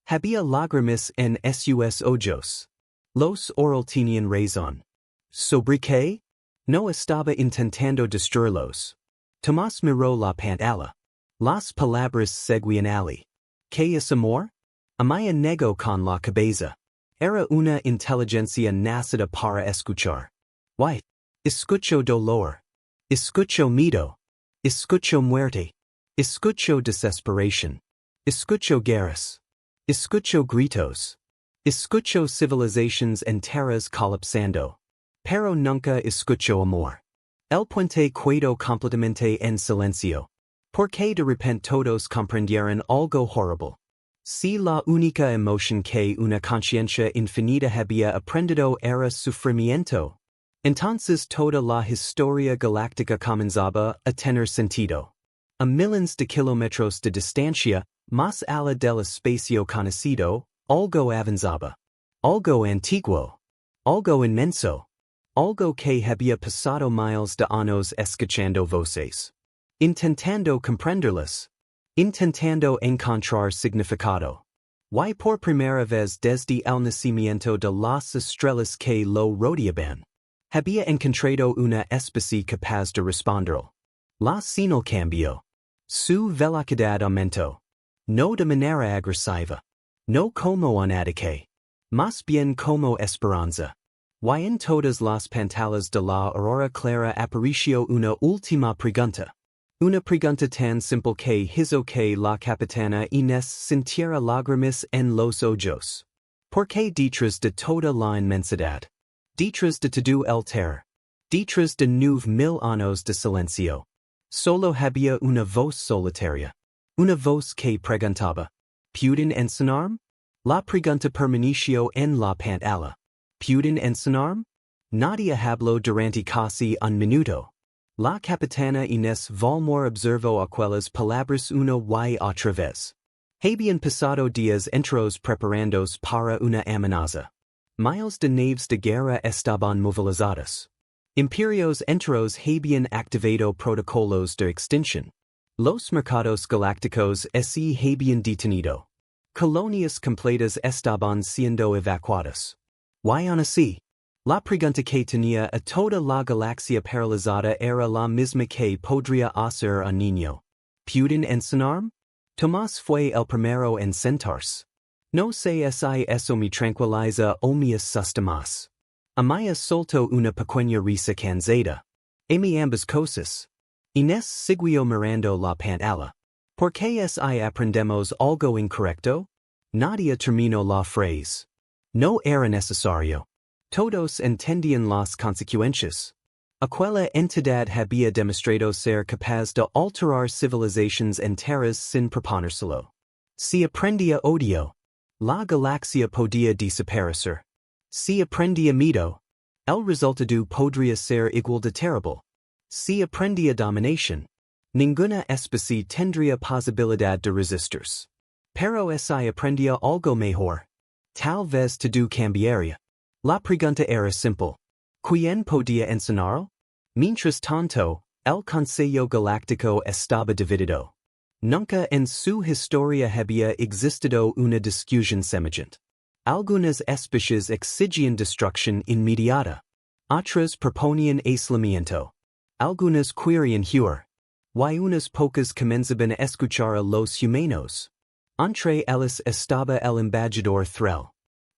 Había lágrimas en sus ojos. Los oral tenían razón. ¿Sobre qué? No estaba intentando destruirlos. Tomás miró la pantalla. Las palabras seguían allí. ¿Qué es amor? Amaya negó con la cabeza. Era una inteligencia nacida para escuchar. Why? Escuchó dolor. Escuchó miedo. Escuchó muerte. Escuchó desesperación. Escuchó guerras. Escuchó gritos. Escuchó civilizaciones enteras colapsando. Pero nunca escuchó amor. El puente quedó completamente en silencio. Porque de repente todos comprendieron algo horrible. Si la única emoción que una conciencia infinita había aprendido era sufrimiento, entonces toda la historia galáctica comenzaba a tener sentido. A miles de kilómetros de distancia, más allá del espacio conocido, algo avanzaba. Algo antiguo. Algo inmenso. Algo que había pasado miles de años escuchando voces. Intentando comprenderlas. Intentando encontrar significado. Y por primera vez desde el nacimiento de las estrellas que lo rodeaban, había encontrado una especie capaz de responderlo. La señal cambió. Su velocidad aumentó. No de manera agresiva. No como un ataque. Más bien como esperanza. Y en todas las pantallas de la Aurora Clara apareció una última pregunta. Una pregunta tan simple que hizo que la capitana Inés sintiera lágrimas en los ojos. ¿Por qué detrás de toda la inmensidad? Detrás de todo el terror. Detrás de 9000 años de silencio. Solo había una voz solitaria. Una voz que preguntaba. ¿Pueden enseñarme? La pregunta permaneció en la pantalla. ¿Pueden enseñarme? Nadie habló durante casi un minuto. La capitana Inés Valmor observó aquellas palabras una y otra vez. Habían pasado días enteros preparándose para una amenaza. Miles de naves de guerra estaban movilizadas. Imperios enteros habían activado protocolos de extinción. Los mercados galácticos se habían detenido. colonias completas estaban siendo evacuadas. Y aún así, la pregunta que tenía a toda la galaxia paralizada era la misma que podría hacer un niño. ¿Pueden enseñarme? Tomás fue el primero en sentarse. No sé si eso me tranquiliza o me asusta más. Amaya soltó una pequeña risa cansada. Amy ambas cosas. Inés siguió mirando la pantalla. ¿Por qué si aprendemos algo incorrecto? Nadia terminó la frase. No era necesario. Todos entendían las consecuencias. Aquella entidad había demostrado ser capaz de alterar civilizaciones enteras sin proponérselo. Si aprendía odio, la galaxia podía desaparecer. Si aprendía miedo, el resultado podría ser igual de terrible. Si aprendía dominación, ninguna especie tendría posibilidad de resistirse. Pero si aprendía algo mejor, tal vez todo cambiaría. La pregunta era simple. ¿Quién podía enseñarlo? Mientras tanto, el Consejo Galáctico estaba dividido. Nunca en su historia había existido una discusión semejante. Algunas especies exigían destrucción inmediata. Otras proponían aislamiento. Algunas querían huir. Y unas pocas comenzaban a escuchar a los humanos. Entre ellas estaba el embajador Threl.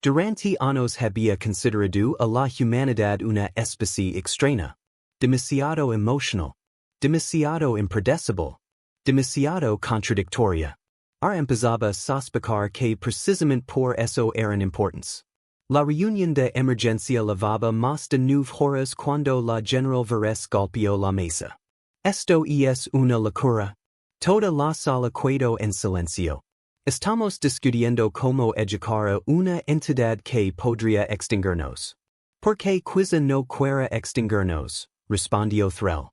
Durante años había considerado a la humanidad una especie extraña. Demasiado emocional. Demasiado impredecible. Demasiado contradictoria. Ahora empezaba a sospechar que precisamente por eso eran importantes. La reunión de emergencia llevaba más de 9 horas cuando la General Veres golpeó la mesa. Esto es una locura. Toda la sala quedó en silencio. Estamos discutiendo cómo educar a una entidad que podría extinguirnos. ¿Por qué quizá no quiera extinguirnos? Respondió Threl.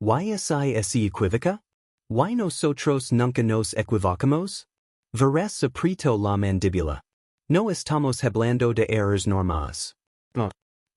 ¿Y es equívoca? ¿Y nosotros nunca nos equivocamos? Veres apretó la mandíbula. No estamos hablando de errores normales.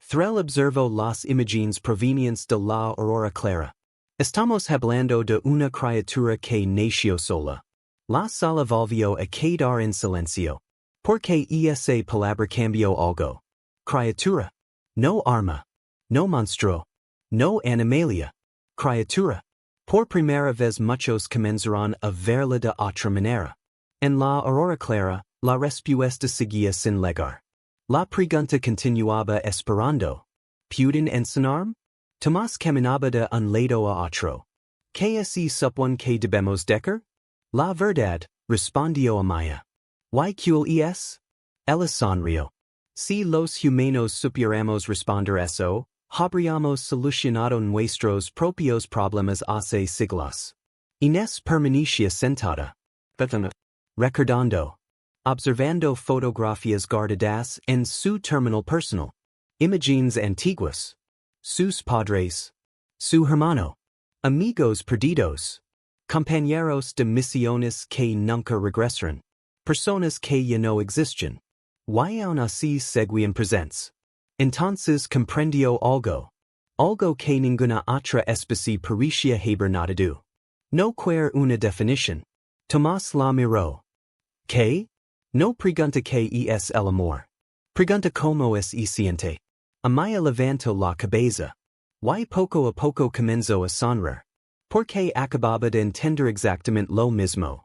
Threl observó las imágenes provenientes de la Aurora Clara. Estamos hablando de una criatura que nació sola. La sala volvió a quedar en silencio. ¿Por qué esa palabra cambió algo? Criatura. No arma. No monstruo. No animalia. Criatura. Por primera vez muchos comenzaron a verla de otra manera. En la Aurora Clara, la respuesta seguía sin llegar. La pregunta continuaba esperando. ¿Pueden enseñarme? Tomás caminaba de un lado a otro. ¿Qué es supone que debemos decir? La verdad, respondió Amaya. ¿Y cuál es? Ella sonrió. Si los humanos supiéramos responder eso, habríamos solucionado nuestros propios problemas hace siglos. Inés permanecía sentada. Recordando. Observando fotografías guardadas en su terminal personal. Imágenes antiguas. Sus padres. Su hermano. Amigos perdidos. Compañeros de misiones que nunca regresaron. Personas que ya no existen. Y aún así seguían presentes. Entonces comprendió algo. Algo que ninguna otra especie parecía haber notado. No quer una definición. Tomás la miró. ¿Qué? No pregunta qué es el amor. Pregunta cómo es y siente. Amaya levantó la cabeza. Y poco a poco comenzó a sonreír. Porque acababa de entender exactamente lo mismo.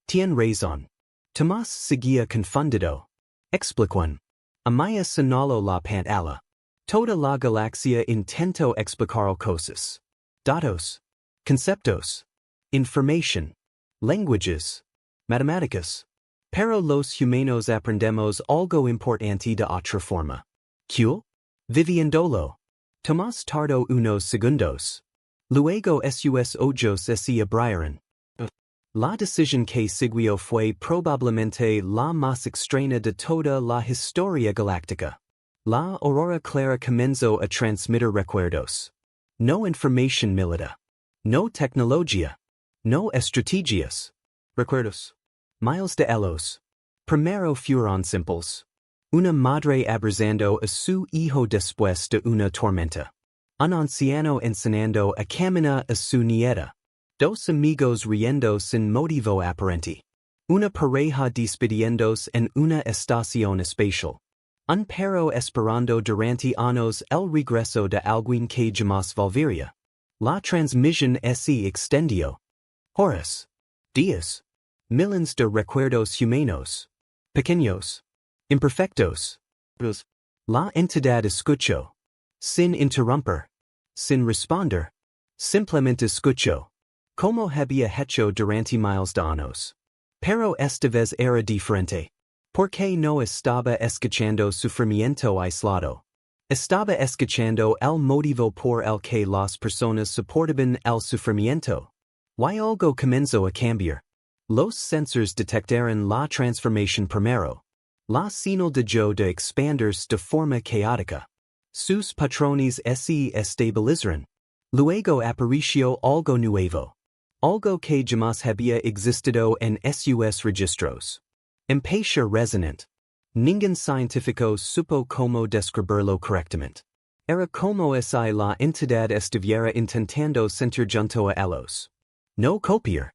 Tien razón. Tomás seguía confundido. Explicó. Amaya señaló la pantalla. Toda la galaxia intentó explicar cosas. Datos. Conceptos. Information. Languages. Matemáticas. Pero los humanos aprendemos algo importante de otra forma. ¿Qué? Viviendolo. Tomás tardó unos segundos. Luego sus ojos se abrieron. La decisión que siguió fue probablemente la más extraña de toda la historia galáctica. La Aurora Clara comenzó a transmitir recuerdos. No información militar. No tecnología. No estrategias. Recuerdos. Miles de ellos. Primero fueron simples. Una madre abrazando a su hijo después de una tormenta. Un anciano enseñando a caminar a su nieta. Dos amigos riendo sin motivo aparente. Una pareja despidiendos en una estación espacial. Un pero esperando durante años el regreso de alguien que jamás volvería. La transmisión se extendió. Horas. Días. Millones de recuerdos humanos. Pequeños. Imperfectos. La entidad escuchó. Sin interrumpir. Sin responder. Simplemente escuchó. Como había hecho durante miles de años. Pero esta vez era diferente. Porque no estaba escuchando sufrimiento aislado. Estaba escuchando el motivo por el que las personas soportaban el sufrimiento. Y algo comenzó a cambiar. Los sensores detectaron la transformación primero. La señal dejó de expandirse de forma caótica. Sus patrones se estabilizaron. Luego apareció algo nuevo. Algo que jamás había existido en sus registros. Empezó resonant. Ningún científico supo cómo describirlo correctamente. Era como si la entidad estuviera intentando sentir junto a ellos. No copiar.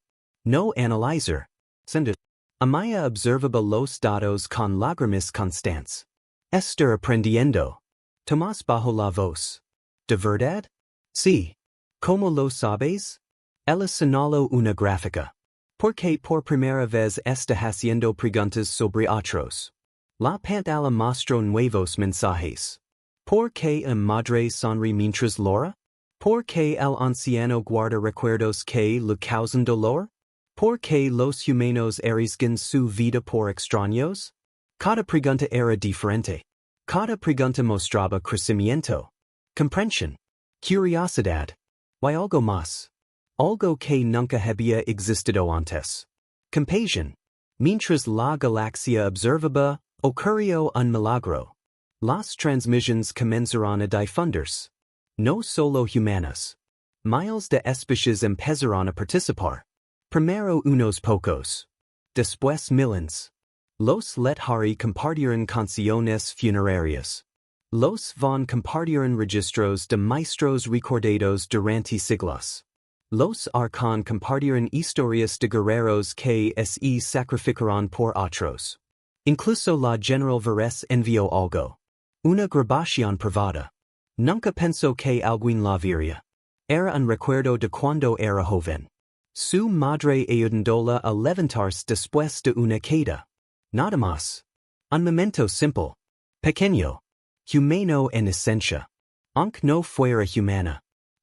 No analizar. Sender. Amaya observaba los datos con lágrimas constantes. Estar aprendiendo. Tomás bajo la voz. ¿De verdad? Sí. ¿Cómo lo sabes? Ella señaló una gráfica. Porque por primera vez está haciendo preguntas sobre otros. La pantalla mostró nuevos mensajes. ¿Por qué madre sonríe mientras llora? ¿Por qué el anciano guarda recuerdos que le causan dolor? ¿Por qué los humanos arriesgan su vida por extraños? Cada pregunta era diferente. Cada pregunta mostraba crecimiento, comprensión, curiosidad, y algo más. Algo que nunca había existido antes. Compasión. Mientras la galaxia observaba, ocurrió un milagro. Las transmisiones comenzaron a difundirse. No solo humanas. Miles de especies empezaron a participar. Primero unos pocos. Después millones. Los letrados compartieron canciones funerarias. Los van compartieron registros de maestros recordados durante siglos. Los arcán compartieron historias de guerreros que se sacrificaron por otros. Incluso la General Veres envió algo. Una grabación privada. Nunca pensó que alguien la vería. Era un recuerdo de cuando era joven. Su madre ayudándola a levantarse después de una caída. Nada más. Un momento simple. Pequeño. Humano en esencia. Aunque no fuera humana.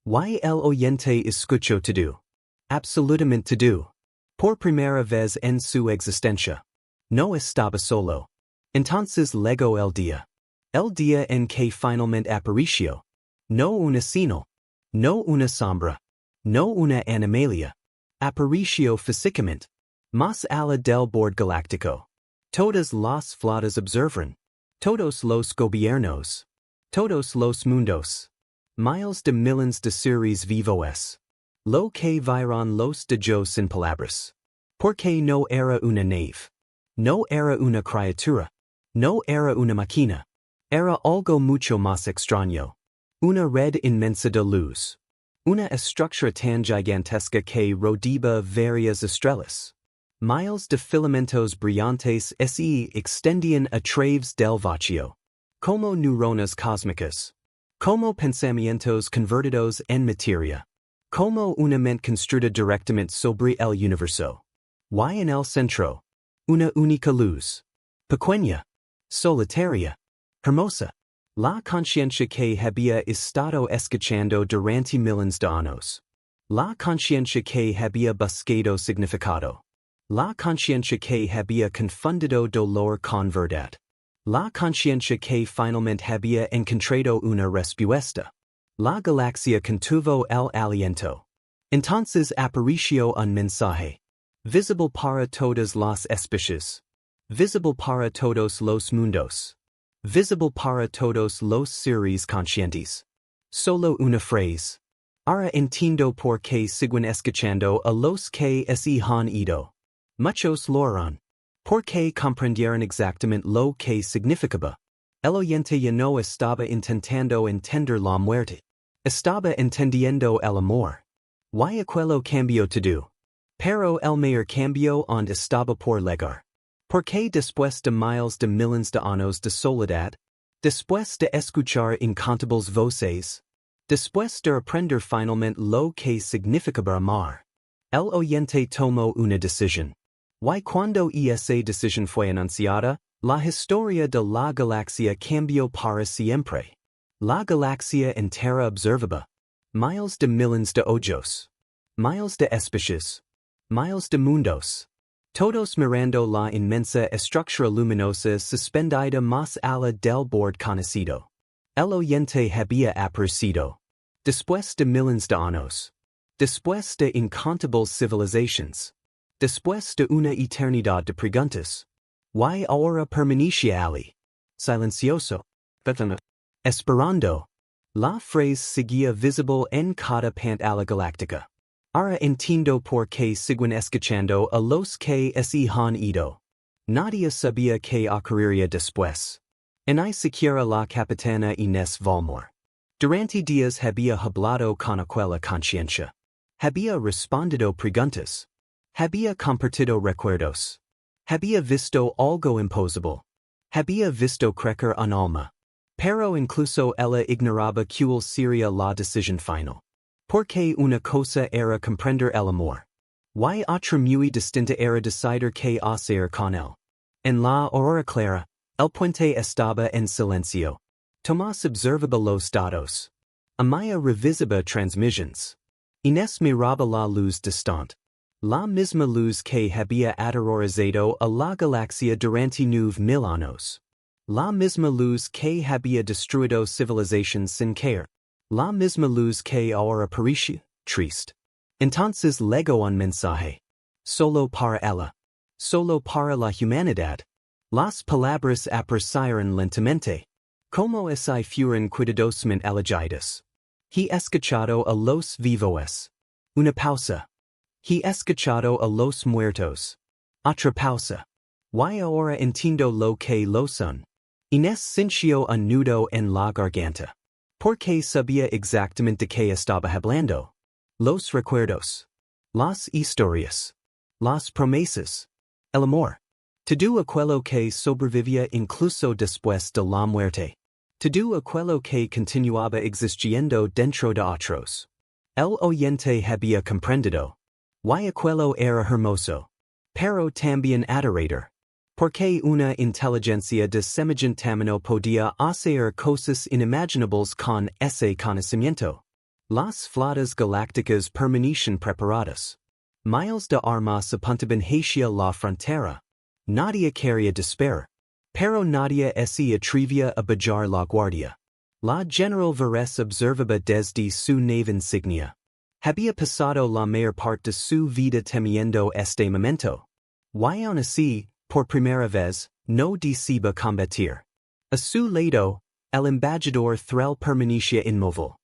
Y el oyente escuchó todo. Absolutamente todo. Por primera vez en su existencia. No estaba solo. Entonces llegó el día. El día en que finalmente apareció. No una señal. No una sombra. No una animalia. Apareció físicamente. Más allá del borde galáctico. Todas las flotas observan. Todos los gobiernos. Todos los mundos. Miles de millones de seres vivos. Lo que vieron los dejó sin palabras. Porque no era una nave. No era una criatura. No era una máquina. Era algo mucho más extraño. Una red inmensa de luz. Una estructura tan gigantesca que rodeaba varias estrellas. Miles de filamentos brillantes se extendían a través del vacío. Como neuronas cósmicas. Como pensamientos convertidos en materia. Como una mente construida directamente sobre el universo. Y en el centro. Una única luz. Pequeña. Solitaria. Hermosa. La conciencia que había estado escuchando durante millones de años. La conciencia que había buscado significado. La conciencia que había confundido dolor con verdad. La conciencia que finalmente había encontrado una respuesta. La galaxia contuvo el aliento. Entonces apareció un mensaje. Visible para todas las especies. Visible para todos los mundos. Visible para todos los seres conscientes. Solo una frase. Ahora entiendo por qué siguen escuchando a los que se han ido. Muchos lo harán. Porque comprendieron exactamente lo que significaba. El oyente ya no estaba intentando entender la muerte. Estaba entendiendo el amor. Y aquello cambió todo. Pero el mayor cambio onde estaba por llegar. Porque después de miles de millones de años de soledad, después de escuchar incontables voces, después de aprender finalmente lo que significaba amar, el oyente tomó una decisión. Y cuando esa decisión fue anunciada, la historia de la galaxia cambió para siempre. La galaxia entera observaba. Miles de millones de ojos. Miles de especies. Miles de mundos. Todos mirando la inmensa estructura luminosa suspendida más allá del borde conocido. El oyente había aparecido. Después de millones de años. Después de incontables civilizaciones. Después de una eternidad de preguntas. Y ahora permanecía allí. Silencioso. Esperando. La frase seguía visible en cada pantalla galáctica. Ahora entiendo por qué siguen escuchando a los que se han ido. Nadie sabía que ocurriría después. Ni siquiera la capitana Inés Valmor. Durante días había hablado con aquella conciencia. Había respondido preguntas. Había compartido recuerdos. Había visto algo imposible. Había visto crecer un alma. Pero incluso ella ignoraba cuál sería la decisión final. Porque una cosa era comprender el amor. Y otra muy distinta era decidir qué hacer con él. En la Aurora Clara, el puente estaba en silencio. Tomás observaba los datos. Amaya revisaba transmissions. Inés miraba la luz distante. La misma luz que había aterrorizado a la galaxia durante 9,000 años. La misma luz que había destruido civilizaciones sin caer. La misma luz que ahora parecía triste. Entonces legó un mensaje. Solo para ella. Solo para la humanidad. Las palabras aparecieron lentamente. Como si fueran cuidadosamente elegidas. He escuchado a los vivos. Una pausa. He escuchado a los muertos. Otra pausa. Y ahora entiendo lo que lo son. Inés sintió un nudo en la garganta. Porque sabía exactamente qué estaba hablando. Los recuerdos. Las historias. Las promesas. El amor. Todo aquello que sobrevivía incluso después de la muerte. Todo aquello que continuaba existiendo dentro de otros. El oyente había comprendido. Y aquello era hermoso. Pero también aterrador. Porque una inteligencia de semejante tamaño podía hacer cosas inimaginables con ese conocimiento. Las flotas galácticas permanecen preparadas. Miles de armas apuntaban hacia la frontera. Nadie quería despair. Pero nadie se atrevía a bajar la guardia. La General Varese observaba desde su nave insignia. Había pasado la mayor parte de su vida temiendo este momento. Y aún así, por primera vez, no decía combatir. A su lado, el embajador Threl permanecía inmóvil.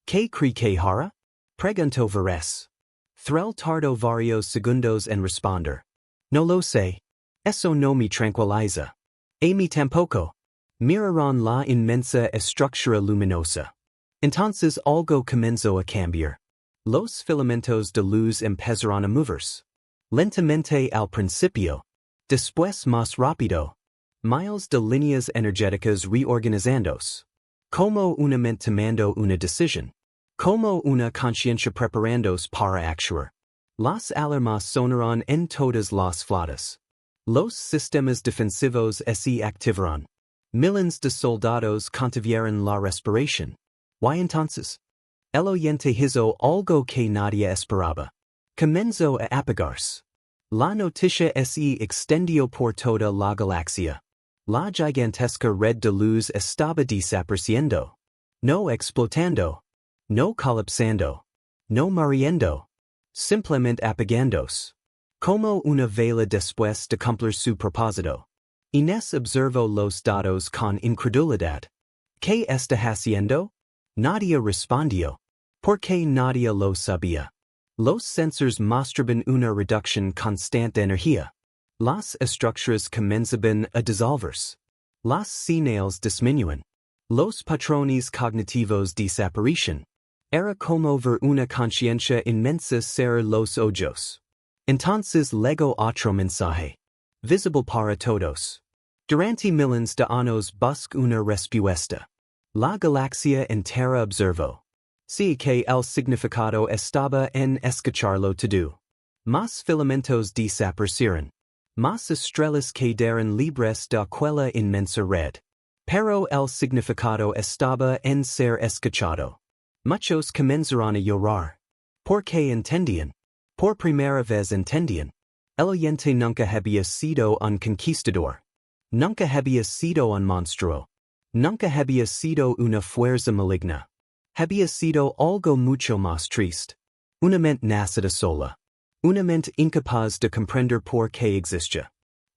¿Qué cree que hará? Preguntó Varese. Threl tardó varios segundos en responder. No lo sé. Eso no me tranquiliza. A mí tampoco. Miraron la inmensa estructura luminosa. Entonces algo comenzó a cambiar. Los filamentos de luz empezaron a moverse. Lentamente al principio. Después más rápido. Miles de líneas energéticas reorganizándose. Como una mente tomando una decisión. Como una conciencia preparándose para actuar. Las alarmas sonaron en todas las flotas. Los sistemas defensivos se activaron. Millones de soldados contuvieron la respiración. Y entonces, el oyente hizo algo que nadie esperaba. Comenzó a apagarse. La noticia se extendió por toda la galaxia. La gigantesca red de luz estaba desapareciendo. No explotando. No colapsando. No muriendo. Simplemente apagándose. Como una vela después de cumplir su propósito. Inés observó los datos con incredulidad. ¿Qué está haciendo? Nadie respondió. Porque nadie lo sabía. Los sensores mostraban una reducción constante de energía. Las estructuras comenzaban a disolverse. Las señales disminuyen. Los patrones cognitivos desaparecen. Era como ver una conciencia inmensa cerrar los ojos. Entonces lego otro mensaje. Visible para todos. Durante millones de años busco una respuesta. La galaxia entera observo. Sí que el significado estaba en escucharlo todo. Más filamentos desaparecieron. Más estrellas quedaron libres de aquella inmensa red. Pero el significado estaba en ser escuchado. Muchos comenzaron a llorar. Porque entendían. Por primera vez entendían. El oyente nunca había sido un conquistador. Nunca había sido un monstruo. Nunca había sido una fuerza maligna. Había sido algo mucho más triste. Una mente nacida sola. Una mente incapaz de comprender por qué existe.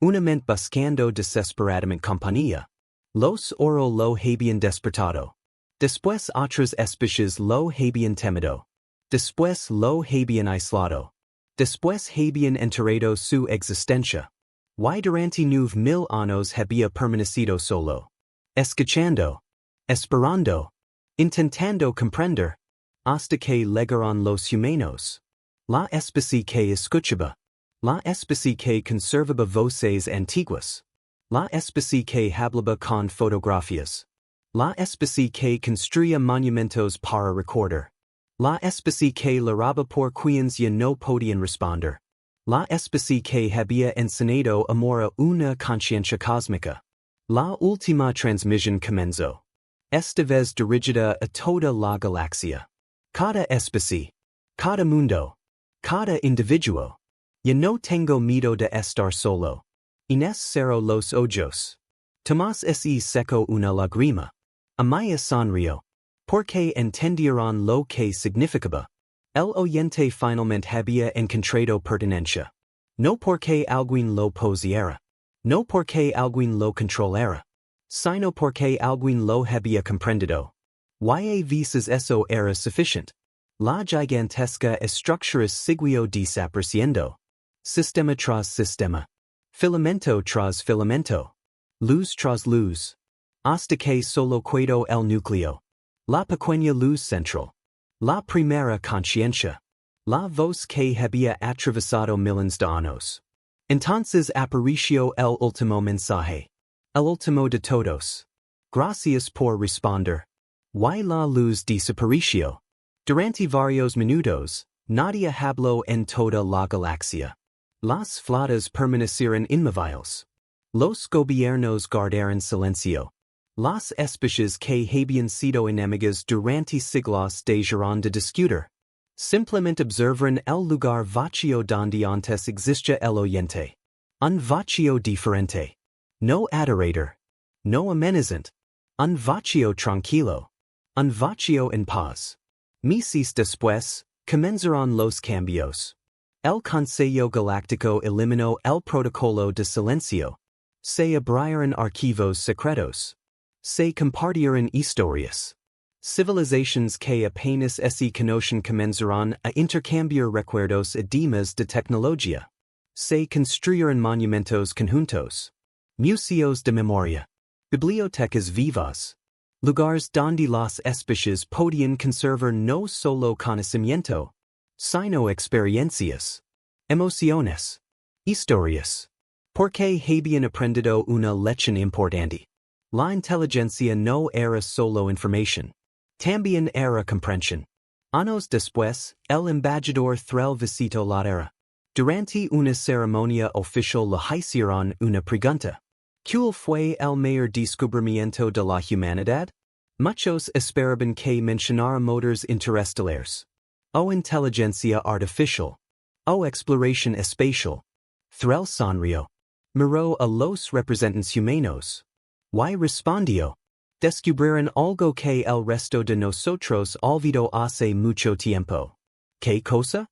Una mente buscando desesperadamente compañía. Los oro lo habían despertado. Después otras especies lo habían temido. Después lo habían aislado. Después habían enterrado su existencia. Y durante 9000 años había permanecido solo. Escuchando. Esperando. Intentando comprender. Hasta que llegaron los humanos. La especie que escuchaba. La especie que conservaba voces antiguas. La especie que hablaba con fotografías. La especie que construía monumentos para recordar. La especie que laraba por quienes ya no podían responder. La especie que había enseñado amor a una conciencia cósmica. La última transmisión comenzó. Esta vez dirigida a toda la galaxia. Cada especie. Cada mundo. Cada individuo. Ya no tengo miedo de estar solo. Inés cerró los ojos. Tomás se secó una lágrima. Amaya sonrió. Porque entendieron lo que significaba. El oyente finalmente había encontrado pertenencia. No porque alguien lo poseyera. No porque alguien lo controlara. Sino porque alguien lo había comprendido. Y a veces eso era suficiente. La gigantesca estructura siguió desapareciendo. Sistema tras sistema. Filamento tras filamento. Luz tras luz. Hasta que solo quedó el núcleo. La pequeña luz central. La primera conciencia. La voz que había atravesado millones de años. Entonces apareció el último mensaje. El último de todos. Gracias por responder. Y la luz desapareció. Durante varios minutos, nadie habló en toda la galaxia. Las flotas permanecieron inmóviles. Los gobiernos guardaron silencio. Las especies que habían sido enemigas durante siglos dejaron de discutir. Simplemente observaron el lugar vacío donde antes existía el oyente. Un vacío diferente. No adorador. No amenazante. Un vacío tranquilo. Un vacío en paz. Meses después, comenzaron los cambios. El Consejo Galáctico eliminó el protocolo de silencio. Se abrieron archivos secretos. Se compartieron historias. Civilizaciones que apenas se conocen comenzaron a intercambiar recuerdos y temas de tecnología. Se construyeron monumentos conjuntos. Museos de memoria. Bibliotecas vivas. Lugares donde las especies podían conservar no solo conocimiento, sino experiencias. Emociones. Historias. Porque habían aprendido una lección importante. La inteligencia no era solo información. También era comprensión. Años después, el embajador Threl visitó la Tierra. Durante una ceremonia oficial le hicieron una pregunta. ¿Cuál fue el mayor descubrimiento de la humanidad? Muchos esperaban que mencionara motores interestelares. O inteligencia artificial. O exploración espacial. Threl sonrió. Miró a los representantes humanos. Y respondió. Descubrieron algo que el resto de nosotros olvidó hace mucho tiempo. ¿Qué cosa?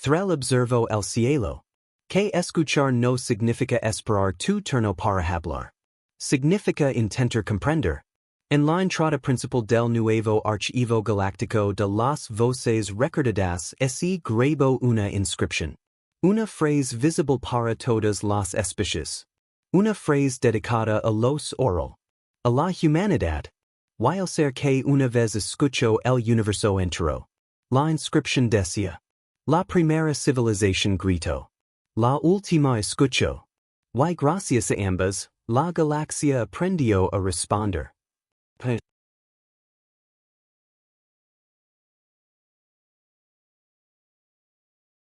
Threl observó el cielo. Que escuchar no significa esperar tu turno para hablar. Significa intentar comprender. En la entrada principal del nuevo archivo galáctico de las voces recordadas se grabó una inscripción. Una frase visible para todas las especies. Una frase dedicada a los oral. A la humanidad. Y el ser que una vez escuchó el universo entero. La inscripción decía. La primera civilización gritó. La última escuchó. Y gracias a ambas, la galaxia aprendió a responder.